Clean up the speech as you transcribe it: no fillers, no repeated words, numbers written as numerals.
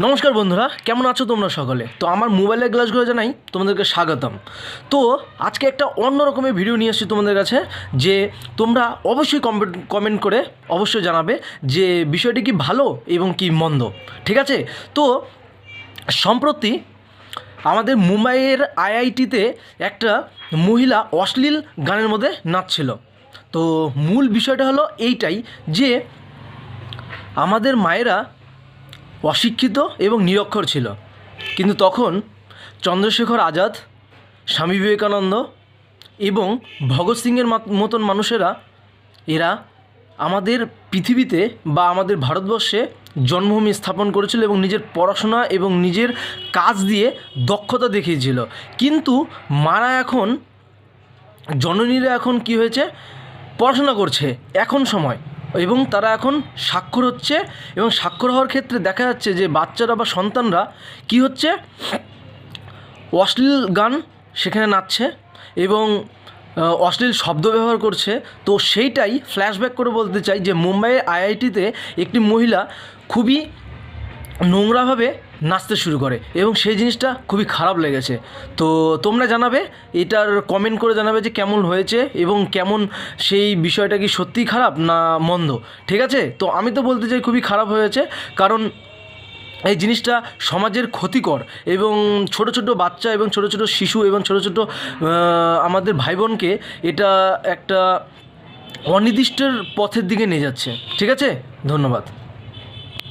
নমস্কার বন্ধুরা, কেমন আছো তোমরা সকলে? তো আমার মোবাইলের গ্লাসগুলো জানাই তোমাদেরকে স্বাগতম। তো আজকে একটা অন্য রকমের ভিডিও নিয়ে এসেছি তোমাদের কাছে, যে তোমরা অবশ্যই কমেন্ট করে অবশ্যই জানাবে যে বিষয়টি কি ভালো এবং কি মন্দ। ঠিক আছে? তো সম্প্রতি আমাদের মুম্বাইয়ের আইআইটিতে একটা মহিলা অশ্লীল গানের মধ্যে নাচছিল। তো মূল বিষয়টা হলো এইটাই যে আমাদের মায়েরা অশিক্ষিত এবং নিরক্ষর ছিল, কিন্তু তখন চন্দ্রশেখর আজাদ, স্বামী বিবেকানন্দ এবং ভগৎ সিংয়ের মতন মানুষেরা এরা আমাদের পৃথিবীতে বা আমাদের ভারতবর্ষে জন্মভূমি স্থাপন করেছিল এবং নিজের পড়াশোনা এবং নিজের কাজ দিয়ে দক্ষতা দেখিয়েছিল। কিন্তু মারা এখন, জননীরা এখন কি হয়েছে, পড়াশোনা করছে এখন সময়, এবং তারা এখন স্বাক্ষর হচ্ছে, এবং স্বাক্ষর হওয়ার ক্ষেত্রে দেখা যাচ্ছে যে বাচ্চারা বা সন্তানরা কি হচ্ছে, অশ্লীল গান সেখানে নাচছে এবং অশ্লীল শব্দ ব্যবহার করছে। তো সেইটাই ফ্ল্যাশব্যাক করে বলতে চাই যে মুম্বাইয়ের আইআইটিতে একটি মহিলা খুবই নোংরাভাবে নাচতে শুরু করে এবং সেই জিনিসটা খুবই খারাপ লেগেছে। তো তোমরা জানাবে, এটার কমেন্ট করে জানাবে যে কেমন হয়েছে এবং কেমন, সেই বিষয়টা কি সত্যিই খারাপ না মন্দ। ঠিক আছে? তো আমি তো বলতে চাই খুবই খারাপ হয়েছে, কারণ এই জিনিসটা সমাজের ক্ষতিকর, এবং ছোট ছোট বাচ্চা এবং ছোট ছোট শিশু এবং ছোট ছোট আমাদের ভাই বোনকে এটা একটা অনির্দিষ্টের পথের দিকে নিয়ে যাচ্ছে। ঠিক আছে? ধন্যবাদ।